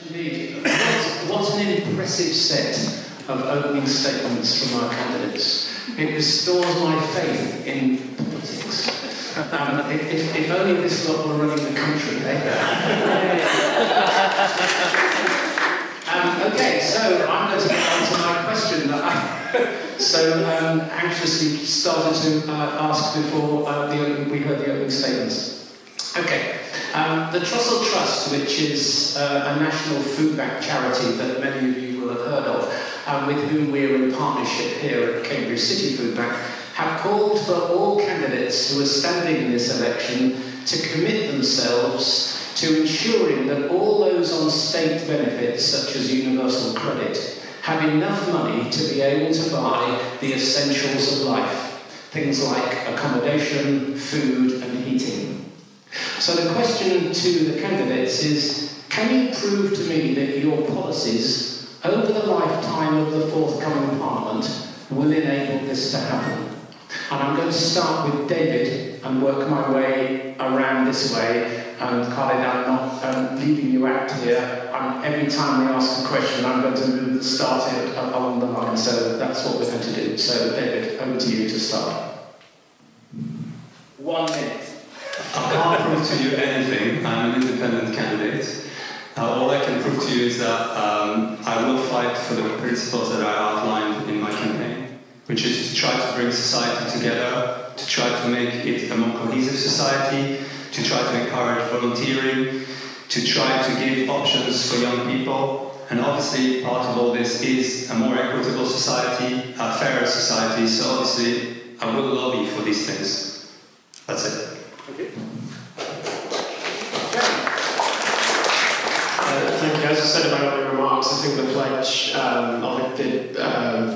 Indeed. What an impressive set of opening statements from our candidates. It restores my faith in politics. If only this lot were running the country, eh? Okay, so I'm going to get on to my question that I so anxiously started to ask before we heard the opening statements. Okay. The Trussell Trust, which is a national food bank charity that many of you will have heard of, with whom we're in partnership here at Cambridge City Food Bank, have called for all candidates who are standing in this election to commit themselves to ensuring that all those on state benefits, such as universal credit, have enough money to be able to buy the essentials of life, things like accommodation, food and heating. So the question to the candidates is, can you prove to me that your policies over the lifetime of the forthcoming Parliament will enable this to happen? And I'm going to start with David and work my way around this way. And Khalid, I'm not leaving you out here. Every time we ask a question, I'm going to move the start it along the line. So that's what we're going to do. So David, over to you to start. 1 minute. I can't prove to you anything. I'm an independent candidate. All I can prove to you is that I will fight for the principles that I outlined in my campaign, which is to try to bring society together, to try to make it a more cohesive society, to try to encourage volunteering, to try to give options for young people. And obviously, part of all this is a more equitable society, a fairer society. So obviously, I will lobby for these things. That's it. Okay. Thank you. As I said in my opening remarks, I think the pledge of the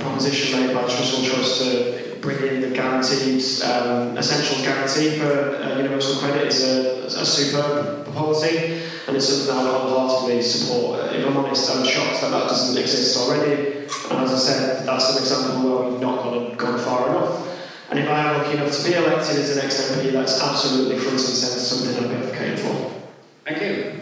proposition made by Trussell Trust to bring in the guaranteed essentials guarantee for universal credit is a superb policy, and it's something that I wholeheartedly support. If I'm honest, I'm shocked that that doesn't exist already. And as I said, that's an example where we've not gone far enough. And if I am lucky enough to be elected as the next MP, that's absolutely front and centre something I'll be advocating for. Thank you.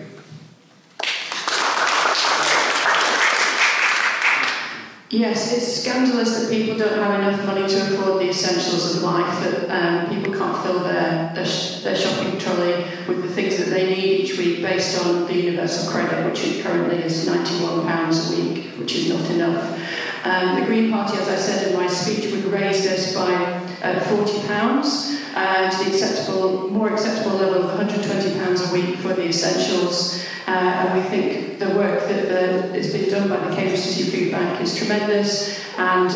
Yes, it's scandalous that people don't have enough money to afford the essentials of life, that people can't fill their shopping trolley with the things that they need each week based on the universal credit, which currently is £91 a week, which is not enough. The Green Party, as I said in my speech, would raise this by £40 to the more acceptable level of £120 a week for the essentials. And we think the work that is being done by the Cambridge City Food Bank is tremendous, and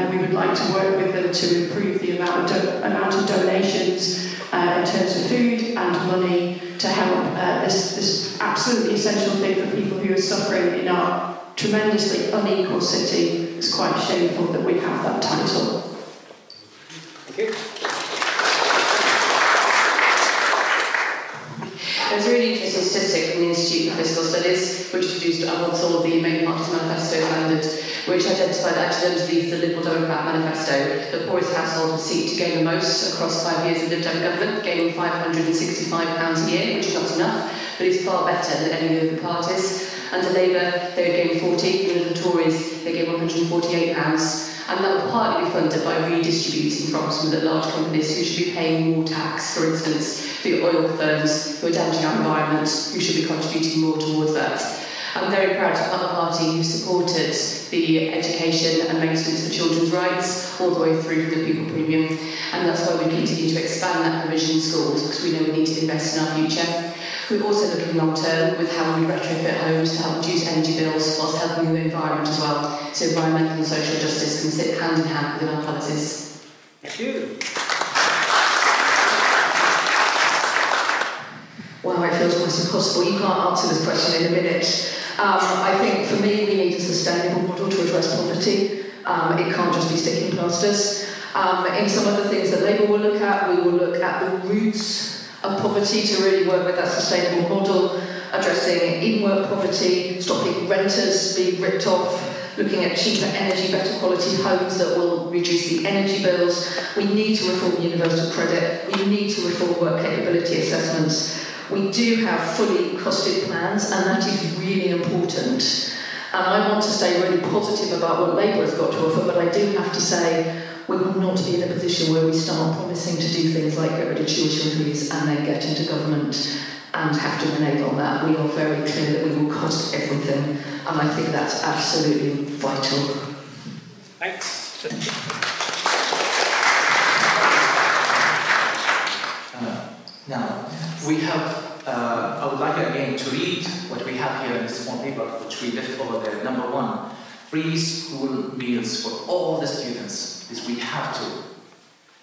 we would like to work with them to improve the amount of donations in terms of food and money to help this absolutely essential thing for people who are suffering in our tremendously unequal city. It's quite shameful that we have that title. Thank you. There's a really interesting statistic from the Institute for Fiscal Studies, which was produced once all of the main parties' manifestos landed, which identified that actually underneath the Liberal Democrat manifesto, the poorest household would seek to gain the most across 5 years of Lib Dem government, gaining £565 a year, which is not enough, but is far better than any of the other parties. Under Labour, they would gain 40, and under the Tories, they gained £148. And that would partly be funded by redistributing from some of the large companies who should be paying more tax, for instance, the oil firms who are damaging our environment, who should be contributing more towards that. I'm very proud to be part of a party who supported the education and maintenance of children's rights all the way through from the people premium, and that's why we continue to expand that provision in schools, because we know we need to invest in our future. We're also looking long term with how we retrofit homes to help reduce energy bills whilst helping the environment as well, so environmental and social justice can sit hand in hand within our policies. Thank you. Wow, it feels almost impossible. You can't answer this question in a minute. I think for me, we need a sustainable model to address poverty. It can't just be sticking plasters. In some of the things that Labour will look at, we will look at the roots of poverty to really work with that sustainable model, addressing in-work poverty, stopping renters being ripped off, looking at cheaper energy, better quality homes that will reduce the energy bills. We need to reform universal credit. We need to reform work capability assessments. We do have fully costed plans, and that is really important. And I want to stay really positive about what Labour has got to offer, but I do have to say we will not be in a position where we start promising to do things like get rid of tuition fees and then get into government and have to renege on that. We are very clear that we will cost everything, and I think that's absolutely vital. Thanks. Now, we have, I would like again to read what we have here in this small paper, which we left over there. Number 1, free school meals for all the students. This we have to.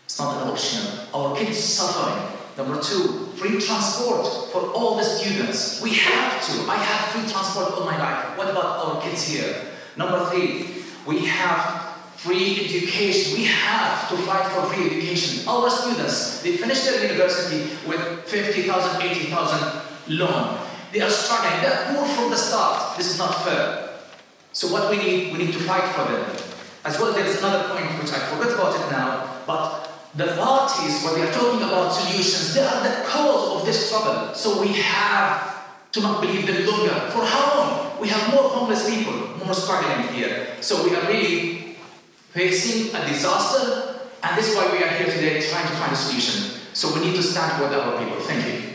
It's not an optional. Our kids suffering. Number 2, free transport for all the students. We have to. I have free transport all my life. What about our kids here? Number 3, we have free education. We have to fight for free education. Our students, they finish their university with 50,000, 80,000 loan. They are struggling. They are poor from the start. This is not fair. So what we need to fight for them. As well, there is another point which I forgot about it now, but the parties, when we are talking about solutions, they are the cause of this trouble. So we have to not believe them longer. For how long? We have more homeless people, more struggling here. So we are really facing a disaster, and this is why we are here today trying to find a solution. So we need to stand with our people. Thank you.